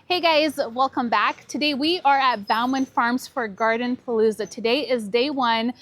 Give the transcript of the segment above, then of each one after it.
Hey guys, welcome back. Today we are at Bauman Farms for GardenPalooza. Today is day one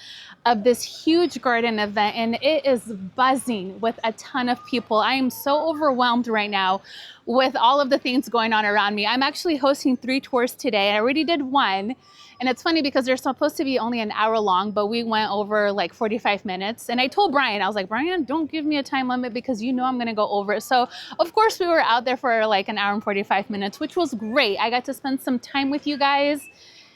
of this huge garden event and it is buzzing with a ton of people. I am so overwhelmed right now with all of the things going on around me. I'm actually hosting 3 tours today. I already did one. And it's funny because they're supposed to be only an hour long, but we went over like 45 minutes. And I told Brian, I was like, Brian, don't give me a time limit because you know I'm gonna go over it. So of course we were out there for like an hour and 45 minutes, which was great. I got to spend some time with you guys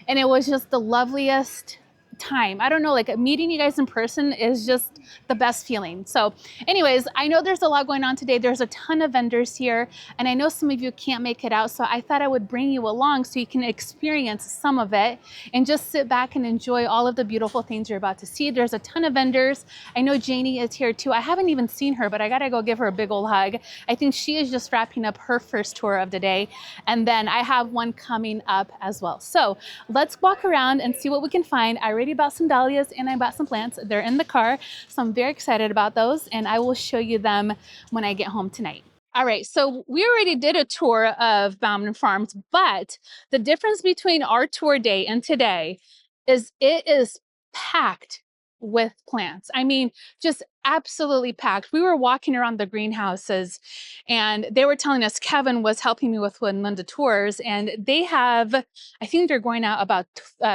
and it was just the loveliest time. I don't know, like meeting you guys in person is just the best feeling. So anyways, I know there's a lot going on today. There's a ton of vendors here and I know some of you can't make it out. So I thought I would bring you along so you can experience some of it and just sit back and enjoy all of the beautiful things you're about to see. There's a ton of vendors. I know Janie is here too. I haven't even seen her, but I gotta go give her a big old hug. I think she is just wrapping up her first tour of the day. And then I have one coming up as well. So let's walk around and see what we can find. I already bought some dahlias and I bought some plants. They're in the car. So I'm very excited about those and I will show you them when I get home tonight. All right, so we already did a tour of Bauman Farms, but the difference between our tour day and today is it is packed with plants. I mean, just absolutely packed. We were walking around the greenhouses and they were telling us, Kevin was helping me with Linda Tours, and they have, I think they're going out about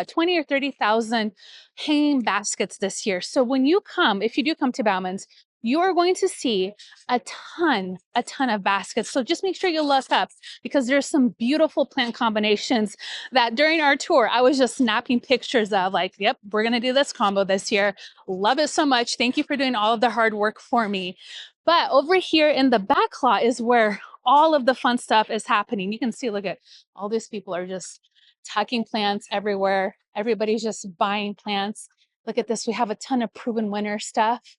20 or 30,000 hanging baskets this year. So when you come, if you do come to Bauman's, you are going to see a ton of baskets. So just make sure you look up because there's some beautiful plant combinations that during our tour, I was just snapping pictures of like, yep, we're going to do this combo this year. Love it so much. Thank you for doing all of the hard work for me. But over here in the back lot is where all of the fun stuff is happening. You can see, look at all these people are just tucking plants everywhere. Everybody's just buying plants. Look at this. We have a ton of proven winner stuff.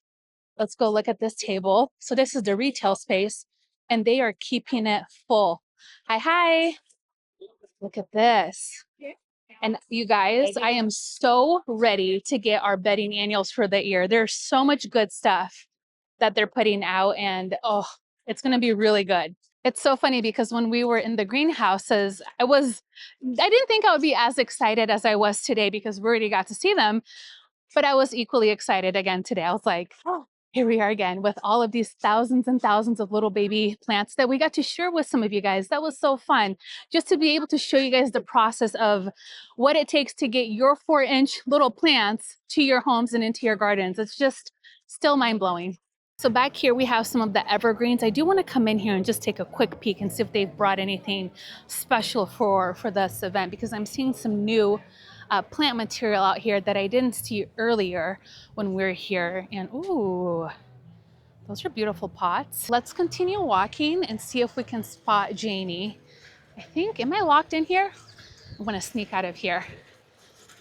Let's go look at this table. So this is the retail space and they are keeping it full. Hi. Look at this. And you guys, I am so ready to get our bedding annuals for the year. There's so much good stuff that they're putting out and oh, it's going to be really good. It's so funny because when we were in the greenhouses, I didn't think I would be as excited as I was today because we already got to see them, but I was equally excited again today. I was like, oh, here we are again with all of these thousands and thousands of little baby plants that we got to share with some of you guys. That was so fun just to be able to show you guys the process of what it takes to get your 4-inch little plants to your homes and into your gardens. It's just still mind-blowing. So back here we have some of the evergreens. I do want to come in here and just take a quick peek and see if they've brought anything special for this event because I'm seeing some new plant material out here that I didn't see earlier when we were here. And ooh, those are beautiful pots. Let's continue walking and see if we can spot Janie. I think, am I locked in here? I want to sneak out of here.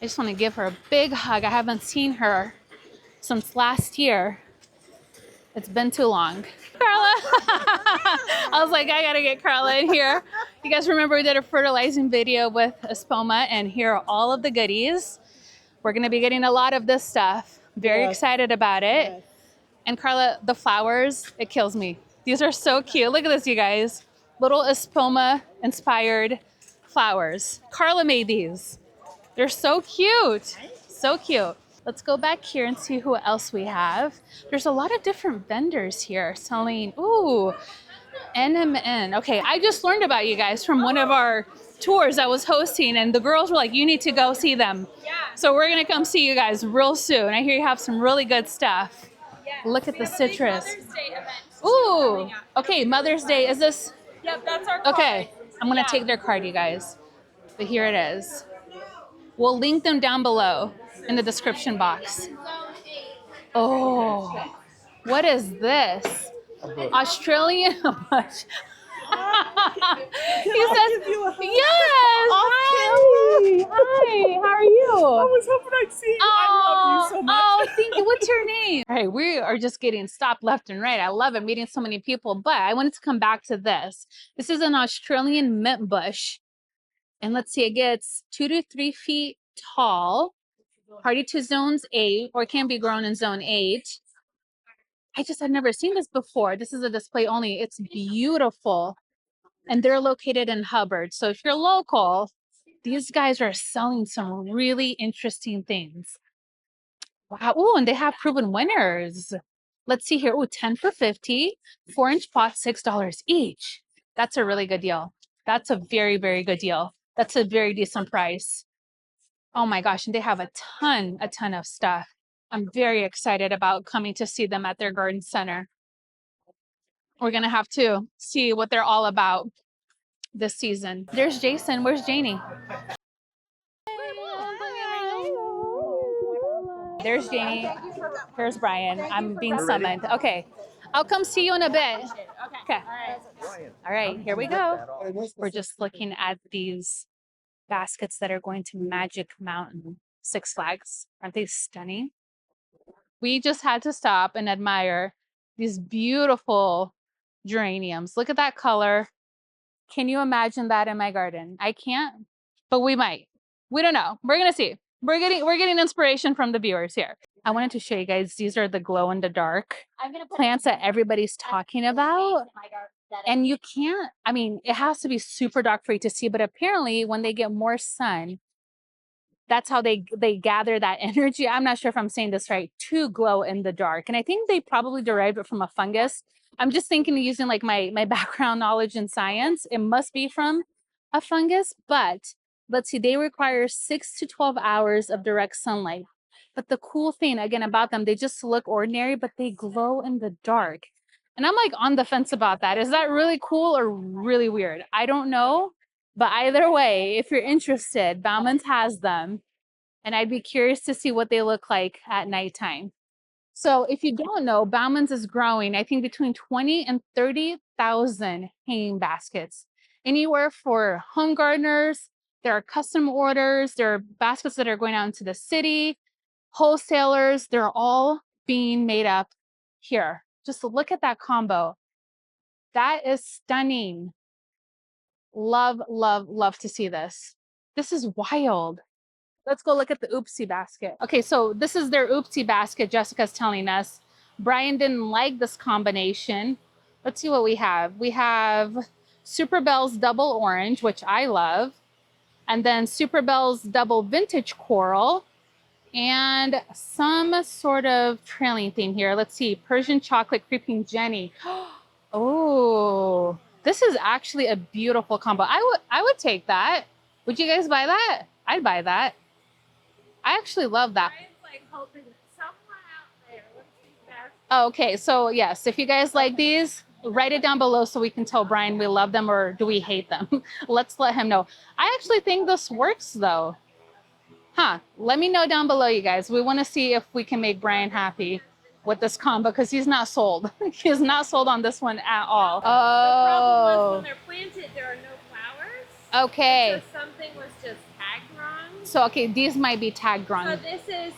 I just want to give her a big hug. I haven't seen her since last year. It's been too long. Carla! I was like, I gotta get Carla in here. You guys remember we did a fertilizing video with Espoma and here are all of the goodies. We're gonna be getting a lot of this stuff. Very excited about it. Yes. And Carla, the flowers, it kills me. These are so cute. Look at this, you guys. Little Espoma inspired flowers. Carla made these. They're so cute. So cute. Let's go back here and see who else we have. There's a lot of different vendors here selling, ooh, NMN. Okay, I just learned about you guys from one of our tours I was hosting and the girls were like, you need to go see them. Yeah. So we're gonna come see you guys real soon. I hear you have some really good stuff. Yes. Look at the citrus. Mother's Day event. Ooh, okay, Mother's Day. Is this? Yep, that's our card. Okay, I'm gonna take their card, you guys. But here it is. We'll link them down below in the description box. Oh, what is this? Australian bush. He says, yes. Hi, how are you? I was hoping I'd see you. I love you so much. Oh, thank you. What's your name? All right, we are just getting stopped left and right. I love it, meeting so many people, but I wanted to come back to this. This is an Australian mint bush. And let's see, it gets 2 to 3 feet tall, hardy to zones 8, or can be grown in zone 8. I just had never seen this before. This is a display only. It's beautiful. and they're located in Hubbard. So if you're local, these guys are selling some really interesting things. Wow. Oh, and they have proven winners. Let's see here. Oh, 10 for 50, 4-inch pots, $6 each. That's a really good deal. That's a very, very good deal. That's a very decent price. Oh my gosh. And they have a ton of stuff. I'm very excited about coming to see them at their garden center. We're going to have to see what they're all about this season. There's Jason. Where's Janie? There's Janie. Here's Brian. I'm being summoned. Okay. I'll come see you in a bit. Okay. All right. Here we go. We're just looking at these baskets that are going to Magic Mountain, Six Flags. Aren't they stunning? We just had to stop and admire these beautiful geraniums. Look at that color. Can you imagine that in my garden? I can't, but we might. We don't know. We're gonna see. We're getting inspiration from the viewers here. I wanted to show you guys, these are the glow in the dark plants that everybody's talking about. And you can't, I mean, it has to be super dark for you to see, but apparently when they get more sun, that's how they gather that energy. I'm not sure if I'm saying this right, to glow in the dark. And I think they probably derived it from a fungus. I'm just thinking using like my background knowledge in science, it must be from a fungus, but let's see, they require 6 to 12 hours of direct sunlight. But the cool thing again about them, they just look ordinary, but they glow in the dark. And I'm like on the fence about that. Is that really cool or really weird? I don't know. But either way, if you're interested, Bauman's has them. And I'd be curious to see what they look like at nighttime. So if you don't know, Bauman's is growing, I think between 20 and 30,000 hanging baskets. Anywhere for home gardeners, there are custom orders, there are baskets that are going out into the city, wholesalers, they're all being made up here. Just look at that combo. That is stunning. Love, love, love to see this. This is wild. Let's go look at the oopsie basket. Okay, so this is their oopsie basket, Jessica's telling us. Brian didn't like this combination. Let's see what we have. We have Super Bell's Double Orange, which I love. And then Super Bell's Double Vintage Coral. And some sort of trailing theme here. Let's see, Persian Chocolate Creeping Jenny. Oh, this is actually a beautiful combo. I would take that. Would you guys buy that? I'd buy that. I actually love that. Like hoping someone out there would see that. Okay, so yes, if you guys like these, write it down below so we can tell Brian we love them or do we hate them. Let's let him know. I actually think this works though. Huh, let me know down below, you guys. We want to see if we can make Brian happy with this combo because he's not sold. He's not sold on this one at all. The problem was Oh, when they're planted, there are no flowers. okay. So something was just tagged wrong. So, okay, these might be tagged wrong. So this is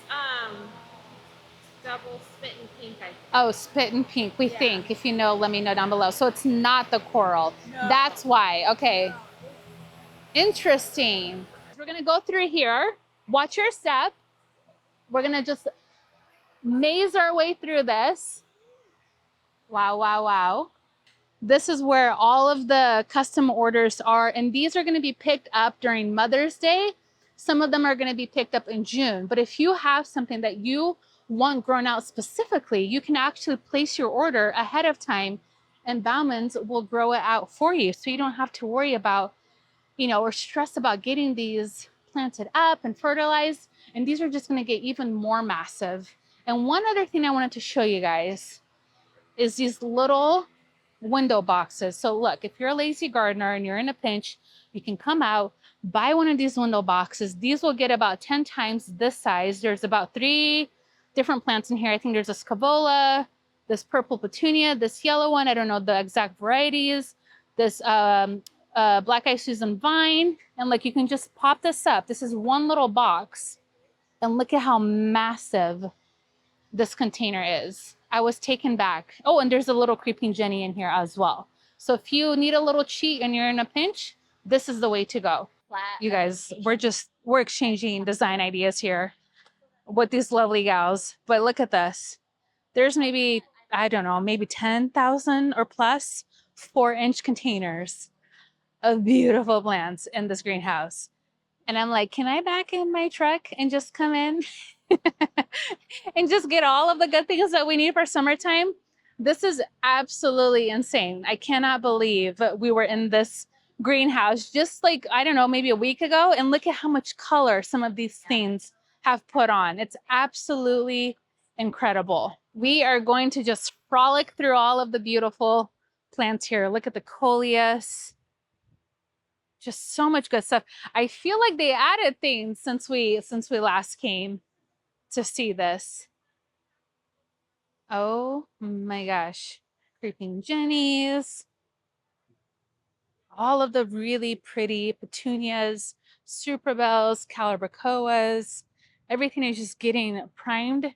double spit and pink, I think. Oh, spit and pink, we think. If you know, let me know down below. So it's not the coral. No. That's why. Okay. Interesting. We're going to go through here. Watch your step. We're going to just maze our way through this. Wow, wow, wow. This is where all of the custom orders are. And these are going to be picked up during Mother's Day. Some of them are going to be picked up in June. But if you have something that you want grown out specifically, you can actually place your order ahead of time and Bauman's will grow it out for you. So you don't have to worry about, you know, or stress about getting these planted up and fertilized. And these are just going to get even more massive. And one other thing I wanted to show you guys is these little window boxes. So look, if you're a lazy gardener and you're in a pinch, you can come out, buy one of these window boxes. These will get about 10 times this size. There's about 3 different plants in here. I think there's a scavola, this purple petunia, this yellow one. I don't know the exact varieties. This black eye Susan vine. And like, you can just pop this up. This is one little box. And look at how massive this container is. I was taken back. Oh, and there's a little creeping Jenny in here as well. So if you need a little cheat and you're in a pinch, this is the way to go. You guys, we're exchanging design ideas here with these lovely gals. But look at this. There's maybe, I don't know, maybe 10,000 or plus 4-inch containers. of beautiful plants in this greenhouse. And I'm like, can I back in my truck and just come in and just get all of the good things that we need for summertime? This is absolutely insane. I cannot believe we were in this greenhouse just like, I don't know, maybe a week ago. And look at how much color some of these things have put on. It's absolutely incredible. We are going to just frolic through all of the beautiful plants here. Look at the coleus. Just so much good stuff. I feel like they added things since we last came to see this. Oh my gosh. Creeping jennies. All of the really pretty petunias, superbells, calibrachoas. Everything is just getting primed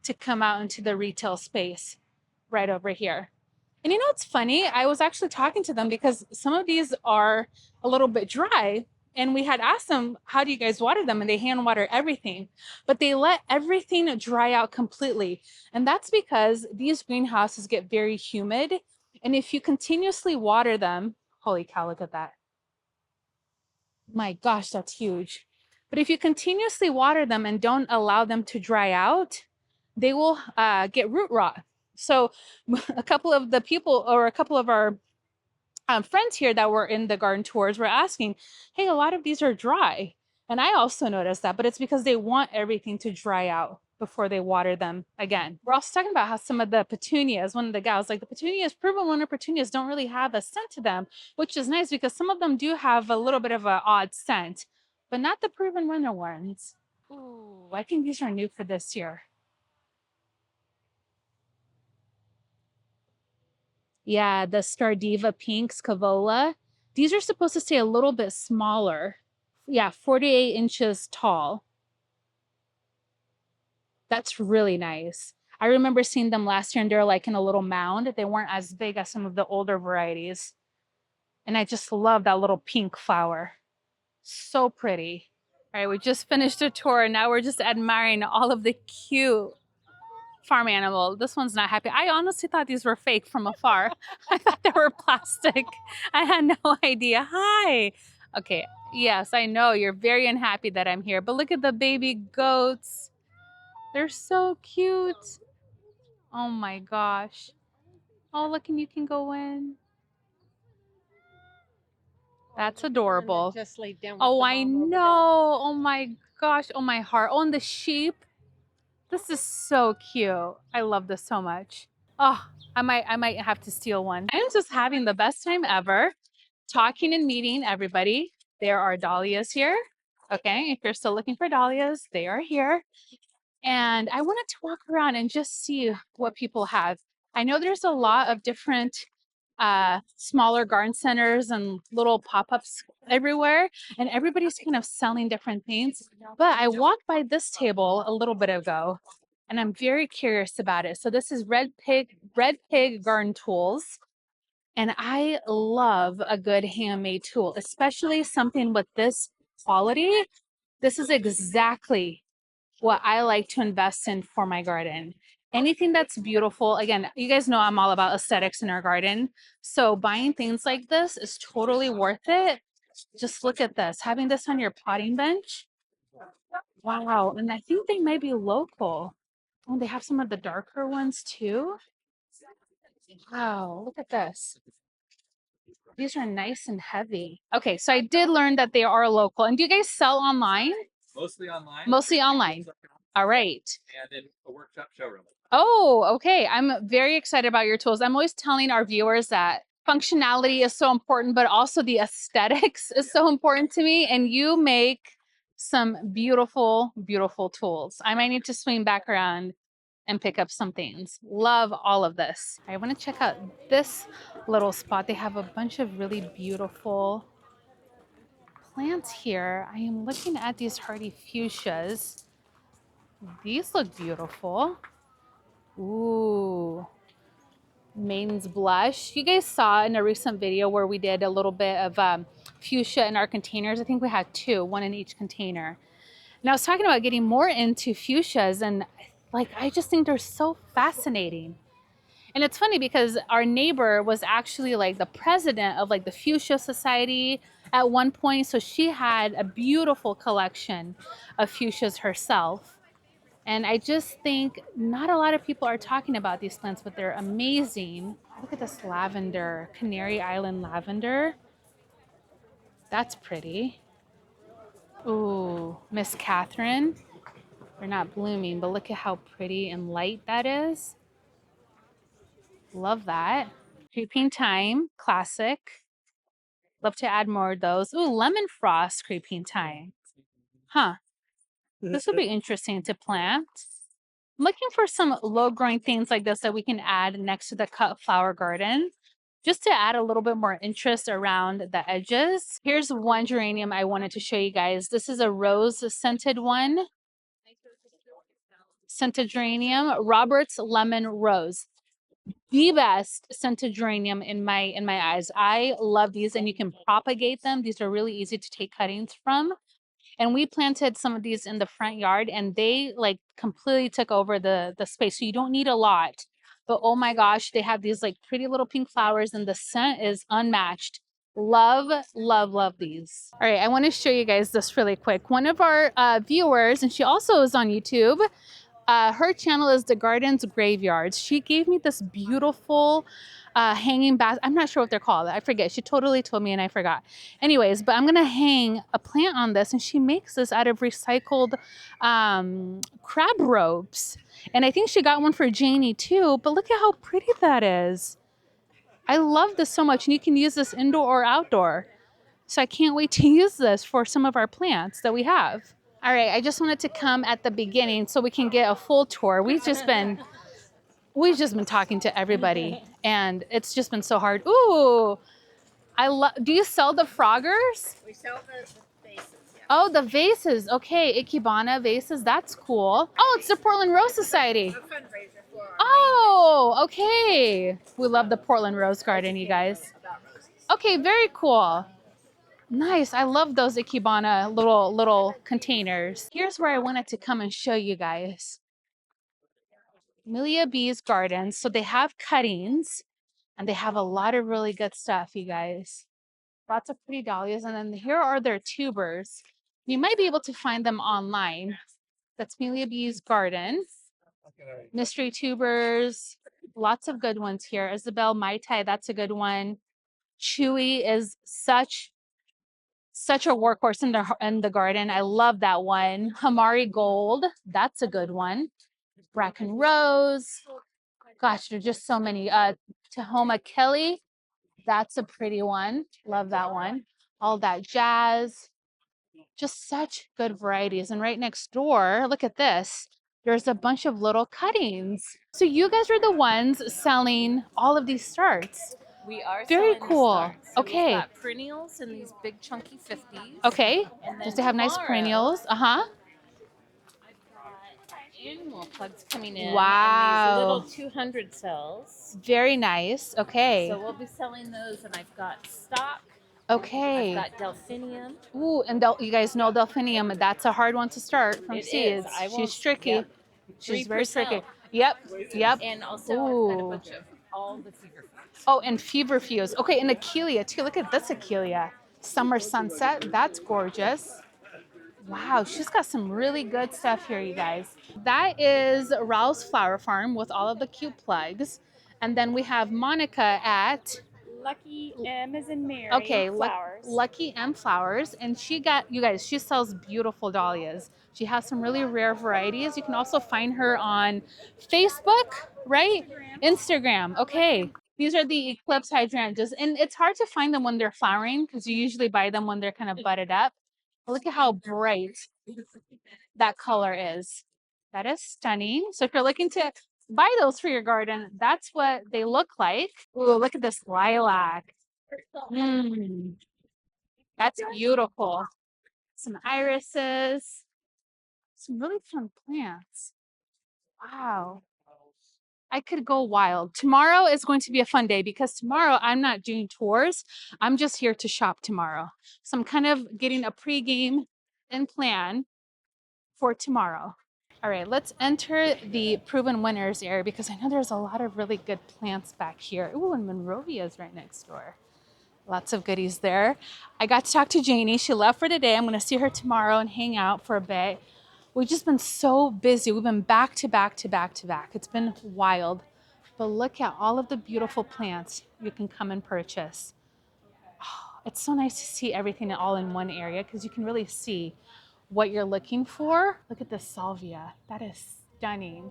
to come out into the retail space right over here. And you know what's funny? I was actually talking to them because some of these are a little bit dry. And we had asked them, how do you guys water them? And they hand water everything. But they let everything dry out completely. And that's because these greenhouses get very humid. And if you continuously water them, holy cow, look at that. My gosh, that's huge. But if you continuously water them and don't allow them to dry out, they will get root rot. So a couple of the people or a couple of our friends here that were in the garden tours were asking, hey, a lot of these are dry. And I also noticed that, but it's because they want everything to dry out before they water them again. We're also talking about how some of the petunias, one of the gals, like the petunias, proven winter petunias don't really have a scent to them, which is nice because some of them do have a little bit of an odd scent, but not the proven winter ones. Ooh, I think these are new for this year. Yeah, the Stardiva Pinks Cavola. These are supposed to stay a little bit smaller. Yeah, 48 inches tall. That's really nice. I remember seeing them last year and they're like in a little mound. They weren't as big as some of the older varieties. And I just love that little pink flower. So pretty. All right, we just finished a tour and now we're just admiring all of the cute farm animal. This one's not happy. I honestly thought these were fake from afar. I thought they were plastic. I had no idea. Hi. Okay. Yes, I know you're very unhappy that I'm here, but look at the baby goats. They're so cute. Oh my gosh. Oh, look, and you can go in. That's adorable. Just laid down. Oh, I know. Oh my gosh. Oh, my heart. Oh, and the sheep. This is so cute. I love this so much. Oh, I might have to steal one. I'm just having the best time ever talking and meeting everybody. There are dahlias here. Okay, if you're still looking for dahlias, they are here. And I wanted to walk around and just see what people have. I know there's a lot of different smaller garden centers and little pop-ups everywhere, and everybody's kind of selling different things. But I walked by this table a little bit ago and I'm very curious about it. So this is Red Pig Garden Tools. And I love a good handmade tool, especially something with this quality. This is exactly what I like to invest in for my garden. Anything that's beautiful. Again, you guys know I'm all about aesthetics in our garden. So buying things like this is totally worth it. Just look at this, having this on your potting bench. Wow. And I think they might be local. Oh, they have some of the darker ones too. Wow, look at this. These are nice and heavy. Okay, so I did learn that they are local. And do you guys sell online? Mostly online. Mostly online. All right. And in a workshop showroom. Oh, okay. I'm very excited about your tools. I'm always telling our viewers that functionality is so important, but also the aesthetics is so important to me. And you make some beautiful, beautiful tools. I might need to swing back around and pick up some things. Love all of this. I want to check out this little spot. They have a bunch of really beautiful plants here. I am looking at these hardy fuchsias. These look beautiful. Ooh, Maiden's Blush. You guys saw in a recent video where we did a little bit of fuchsia in our containers. I think we had two, one in each container. And I was talking about getting more into fuchsias and like, I just think they're so fascinating. And it's funny because our neighbor was actually like the president of like the Fuchsia Society at one point. So she had a beautiful collection of fuchsias herself. And I just think not a lot of people are talking about these plants, but they're amazing. Look at this lavender, Canary Island lavender. That's pretty. Ooh, Miss Catherine. They're not blooming, but look at how pretty and light that is. Love that. Creeping Thyme, classic. Love to add more of those. Ooh, Lemon Frost Creeping Thyme. Huh. This would be interesting to plant. I'm looking for some low-growing things like this that we can add next to the cut flower garden, just to add a little bit more interest around the edges. Here's one geranium I wanted to show you guys. This is a rose-scented one. Scented geranium, Robert's Lemon Rose. The best scented geranium in my eyes. I love these, and you can propagate them. These are really easy to take cuttings from. And we planted some of these in the front yard, and they like completely took over the space. So you don't need a lot. But oh my gosh, they have these like pretty little pink flowers, and the scent is unmatched. Love, love, love these. All right, I want to show you guys this really quick. One of our viewers, and she also is on YouTube, her channel is The Garden's Graveyards. She gave me this beautiful hanging basket. I'm not sure what they're called. I forget. She totally told me and I forgot. Anyways, but I'm going to hang a plant on this, and she makes this out of recycled crab ropes. And I think she got one for Janie too, but look at how pretty that is. I love this so much, and you can use this indoor or outdoor. So I can't wait to use this for some of our plants that we have. All right, I just wanted to come at the beginning so we can get a full tour. We've just been talking to everybody, and it's just been so hard. Ooh, I love. Do you sell the froggers? We sell the vases. Yeah. Oh, the vases. Okay, Ikebana vases. That's cool. Oh, it's the Portland Rose Society. A fundraiser for our Oh, okay. We love the Portland Rose Garden, you guys. about roses. Okay, very cool. Nice. I love those Ikebana little containers. Here's where I wanted to come and show you guys. Amelia B's Gardens. So they have cuttings, and they have a lot of really good stuff, you guys. Lots of pretty dahlias. And then here are their tubers. You might be able to find them online. That's Amelia B's Garden. Mystery tubers. Lots of good ones here. Isabel Mai Tai, that's a good one. Chewy is such a workhorse in the garden. I love that one. Hamari Gold, that's a good one. Bracken Rose. Gosh, there's just so many. Tahoma Kelly, that's a pretty one. Love that one. All that jazz. Just such good varieties. And right next door, look at this. There's a bunch of little cuttings. So you guys are the ones selling all of these starts. We are Very selling the cool. starts. So Okay. We've got perennials in these big chunky 50s. Okay. And then Just to have nice tomorrow, perennials. I've got annual plugs coming in. Wow. And these little 200 cells. Very nice. Okay. So we'll be selling those, and I've got stock. Okay. I've got delphinium. Ooh, and you guys know delphinium. That's a hard one to start from It seeds. is. I She's won't- tricky. yep. She's very 3%. tricky. Yep. Yep. And also I've got a Ooh. bunch of all the fever fruits. Oh, and feverfews. Okay, and Achillea too. Look at this Achillea. Summer Sunset. That's gorgeous. Wow, she's got some really good stuff here, you guys. That is Raoul's Flower Farm with all of the cute plugs. And then we have Monica at Lucky M is in Mary. Okay, Flowers. Lucky M Flowers, and she sells beautiful dahlias. She has some really rare varieties. You can also find her on Facebook, right? Instagram. Okay. These are the Eclipse hydrangeas, and it's hard to find them when they're flowering because you usually buy them when they're kind of budded up. But look at how bright that color is. That is stunning. So if you're looking to buy those for your garden, that's what they look like. Ooh, look at this lilac. That's beautiful. Some irises. Some really fun plants. Wow. I could go wild. Tomorrow is going to be a fun day because tomorrow I'm not doing tours. I'm just here to shop tomorrow. So I'm kind of getting a pregame and plan for tomorrow. All right, let's enter the proven winners area because I know there's a lot of really good plants back here. Ooh, and Monrovia is right next door. Lots of goodies there. I got to talk to Janie. She left for today. I'm going to see her tomorrow and hang out for a bit. We've just been so busy. We've been back to back to back to back. It's been wild. But look at all of the beautiful plants you can come and purchase. Oh, it's so nice to see everything all in one area because you can really see what you're looking for. Look at this salvia. That is stunning.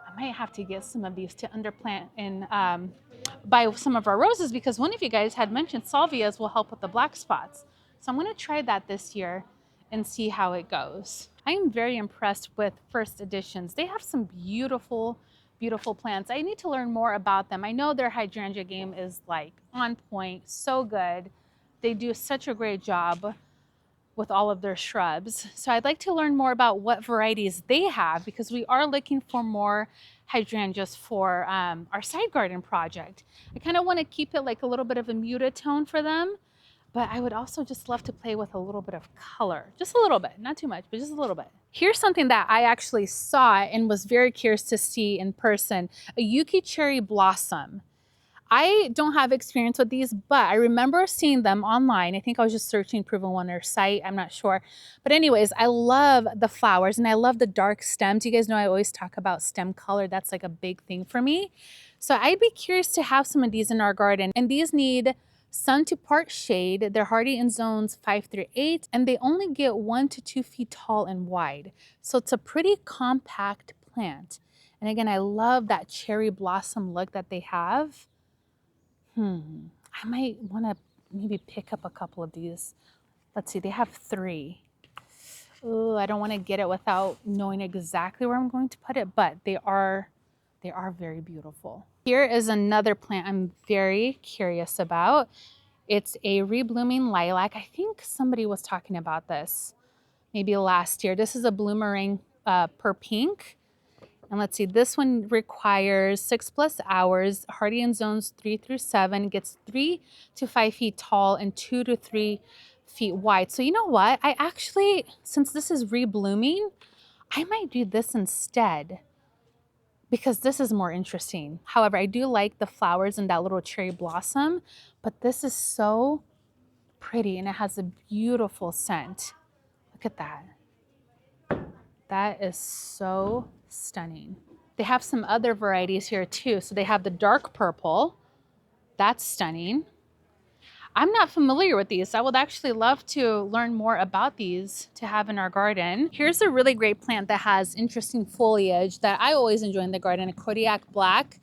I might have to get some of these to underplant and buy some of our roses because one of you guys had mentioned salvias will help with the black spots. So I'm going to try that this year and see how it goes. I am very impressed with First Editions. They have some beautiful, beautiful plants. I need to learn more about them. I know their hydrangea game is like on point, so good. They do such a great job with all of their shrubs. So I'd like to learn more about what varieties they have because we are looking for more hydrangeas for our side garden project. I kind of want to keep it like a little bit of a muted tone for them, but I would also just love to play with a little bit of color, just a little bit, not too much, but just a little bit. Here's something that I actually saw and was very curious to see in person, a Yuki cherry blossom. I don't have experience with these, but I remember seeing them online. I think I was just searching Proven Wonder site. I'm not sure. But anyways, I love the flowers and I love the dark stems. You guys know I always talk about stem color. That's like a big thing for me. So I'd be curious to have some of these in our garden. And these need sun to part shade. They're hardy in zones 5 through 8, and they only get 1 to 2 feet tall and wide. So it's a pretty compact plant. And again, I love that cherry blossom look that they have. I might want to maybe pick up a couple of these. Let's see, they have 3. Ooh, I don't want to get it without knowing exactly where I'm going to put it, but they are very beautiful. Here is another plant I'm very curious about. It's a reblooming lilac. I think somebody was talking about this maybe last year. This is a bloomerang per pink. And let's see, this one requires 6+ hours, hardy in zones 3 through 7, gets 3 to 5 feet tall and 2 to 3 feet wide. So you know what? I actually, since this is reblooming, I might do this instead because this is more interesting. However, I do like the flowers and that little cherry blossom, but this is so pretty and it has a beautiful scent. Look at that. That is so stunning. They have some other varieties here too. So they have the dark purple. That's stunning. I'm not familiar with these. I would actually love to learn more about these to have in our garden. Here's a really great plant that has interesting foliage that I always enjoy in the garden, a Kodiak Black.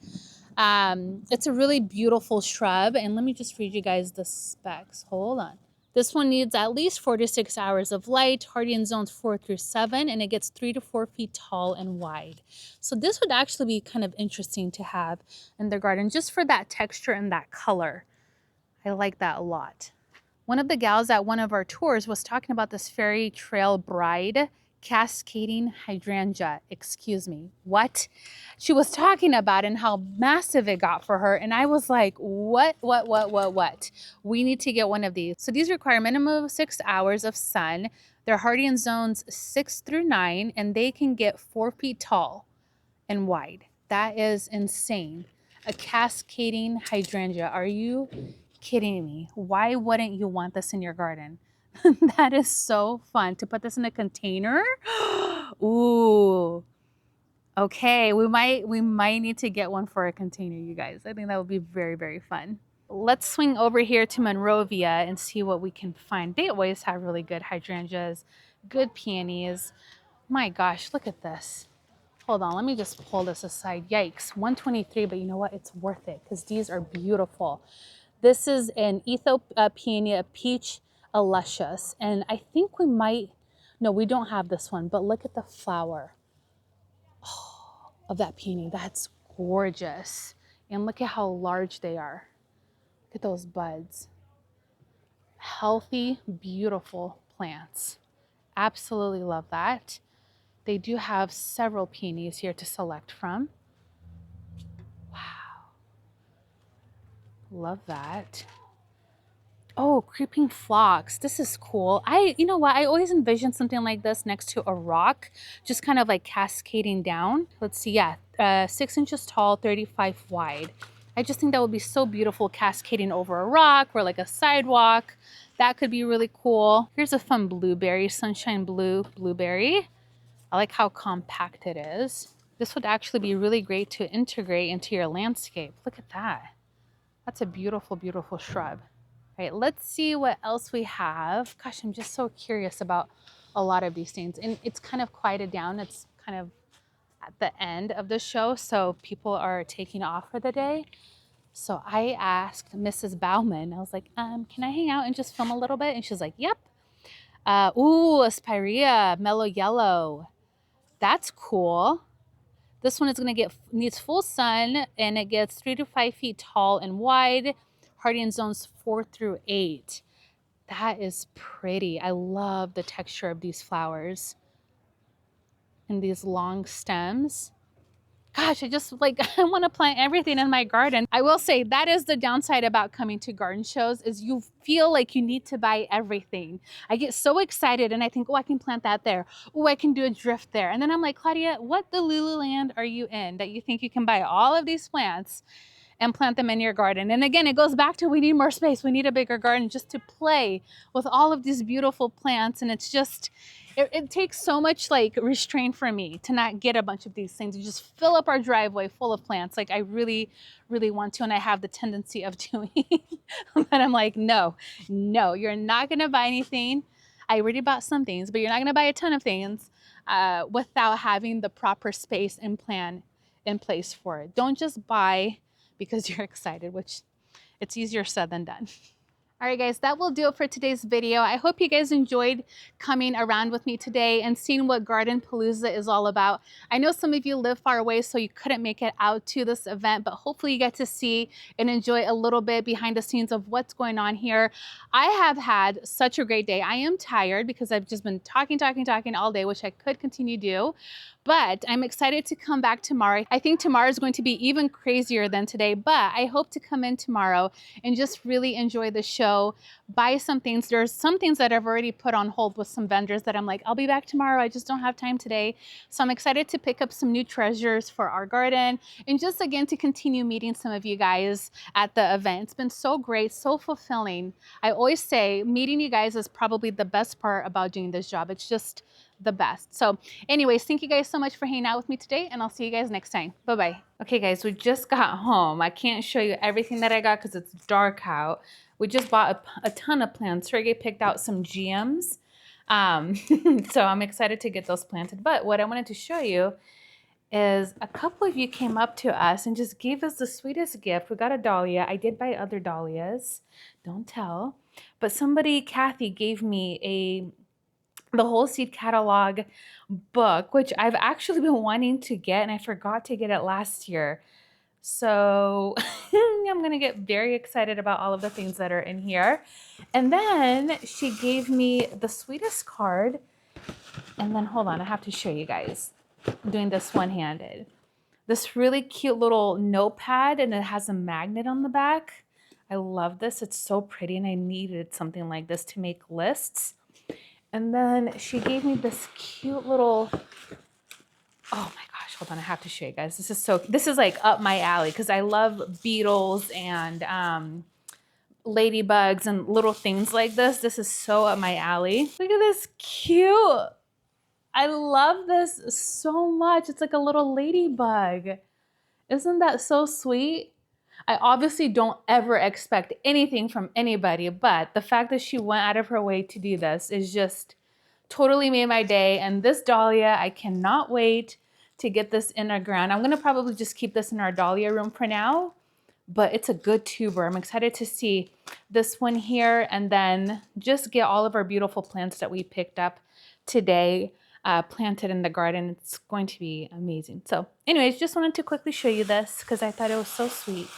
It's a really beautiful shrub. And let me just read you guys the specs. Hold on. This one needs at least 4 to 6 hours of light, hardy in zones 4 through 7, and it gets 3 to 4 feet tall and wide. So this would actually be kind of interesting to have in the garden just for that texture and that color. I like that a lot. One of the gals at one of our tours was talking about this Fairy Trail Bride cascading hydrangea. Excuse me, what? She was talking about and how massive it got for her. And I was like, what? We need to get one of these. So these require a minimum of 6 hours of sun. They're hardy in zones 6 through 9, and they can get 4 feet tall and wide. That is insane. A cascading hydrangea. Are you kidding me? Why wouldn't you want this in your garden? That is so fun to put this in a container. Ooh. Okay, we might need to get one for a container, you guys. I think that would be very, very fun. Let's swing over here to Monrovia and see what we can find. They always have really good hydrangeas, good peonies. My gosh, look at this. Hold on, let me just pull this aside. Yikes, 123, but you know what? It's worth it because these are beautiful. This is an Ethiopia peach luscious, and I think we might, no, we don't have this one, but look at the flower of that peony. That's gorgeous. And look at how large they are. Look at those buds. Healthy, beautiful plants. Absolutely love that. They do have several peonies here to select from. Wow. Love that. Oh, creeping phlox. This is cool. You know what? I always envisioned something like this next to a rock, just kind of like cascading down. Let's see. Yeah, 6 inches tall, 35 wide. I just think that would be so beautiful cascading over a rock or like a sidewalk. That could be really cool. Here's a fun blueberry, sunshine blue blueberry. I like how compact it is. This would actually be really great to integrate into your landscape. Look at that. That's a beautiful, beautiful shrub. All right, let's see what else we have. Gosh, I'm just so curious about a lot of these things. And it's kind of quieted down. It's kind of at the end of the show, so people are taking off for the day. So I asked Mrs. Bauman, I was like, can I hang out and just film a little bit? And she's like, yep. Ooh, Aspirea, mellow yellow. That's cool. This one is going to needs full sun, and it gets 3 to 5 feet tall and wide, hardy in zones 4 through 8. That is pretty. I love the texture of these flowers and these long stems. Gosh, I just like, I want to plant everything in my garden. I will say that is the downside about coming to garden shows, is you feel like you need to buy everything. I get so excited and I think, oh, I can plant that there. Oh, I can do a drift there. And then I'm like, Claudia, what the Lululand are you in that you think you can buy all of these plants and plant them in your garden? And again, it goes back to, we need more space. We need a bigger garden just to play with all of these beautiful plants. And it's just, it takes so much like restraint for me to not get a bunch of these things. You just fill up our driveway full of plants. Like I really, really want to, and I have the tendency of doing. But I'm like, no, you're not gonna buy anything. I already bought some things, but you're not gonna buy a ton of things without having the proper space and plan in place for it. Don't just buy because you're excited, which it's easier said than done. All right, guys, that will do it for today's video. I hope you guys enjoyed coming around with me today and seeing what GardenPalooza is all about. I know some of you live far away, so you couldn't make it out to this event, but hopefully you get to see and enjoy a little bit behind the scenes of what's going on here. I have had such a great day. I am tired because I've just been talking all day, which I could continue to do. But I'm excited to come back tomorrow. I think tomorrow is going to be even crazier than today, but I hope to come in tomorrow and just really enjoy the show, buy some things. There's some things that I've already put on hold with some vendors that I'm like, I'll be back tomorrow. I just don't have time today. So I'm excited to pick up some new treasures for our garden and just again to continue meeting some of you guys at the event. It's been so great, so fulfilling. I always say meeting you guys is probably the best part about doing this job. It's just the best. So anyways, thank you guys so much for hanging out with me today, and I'll see you guys next time. Bye-bye. Okay guys, we just got home. I can't show you everything that I got because it's dark out. We just bought a ton of plants. Sergey picked out some GMs. So I'm excited to get those planted. But what I wanted to show you is a couple of you came up to us and just gave us the sweetest gift. We got a dahlia. I did buy other dahlias. Don't tell. But somebody, Kathy, gave me the whole seed catalog book, which I've actually been wanting to get, and I forgot to get it last year. So I'm going to get very excited about all of the things that are in here. And then she gave me the sweetest card. And then hold on, I have to show you guys. I'm doing this one-handed. This really cute little notepad, and it has a magnet on the back. I love this. It's so pretty, and I needed something like this to make lists. And then she gave me this cute little, oh my gosh, hold on, I have to show you guys. This is like up my alley because I love beetles and ladybugs and little things like this. This is so up my alley. Look at this cute. I love this so much. It's like a little ladybug. Isn't that so sweet? I obviously don't ever expect anything from anybody, but the fact that she went out of her way to do this is just totally made my day. And this dahlia, I cannot wait to get this in our ground. I'm going to probably just keep this in our dahlia room for now, but it's a good tuber. I'm excited to see this one here and then just get all of our beautiful plants that we picked up today planted in the garden. It's going to be amazing. So anyways, just wanted to quickly show you this because I thought it was so sweet.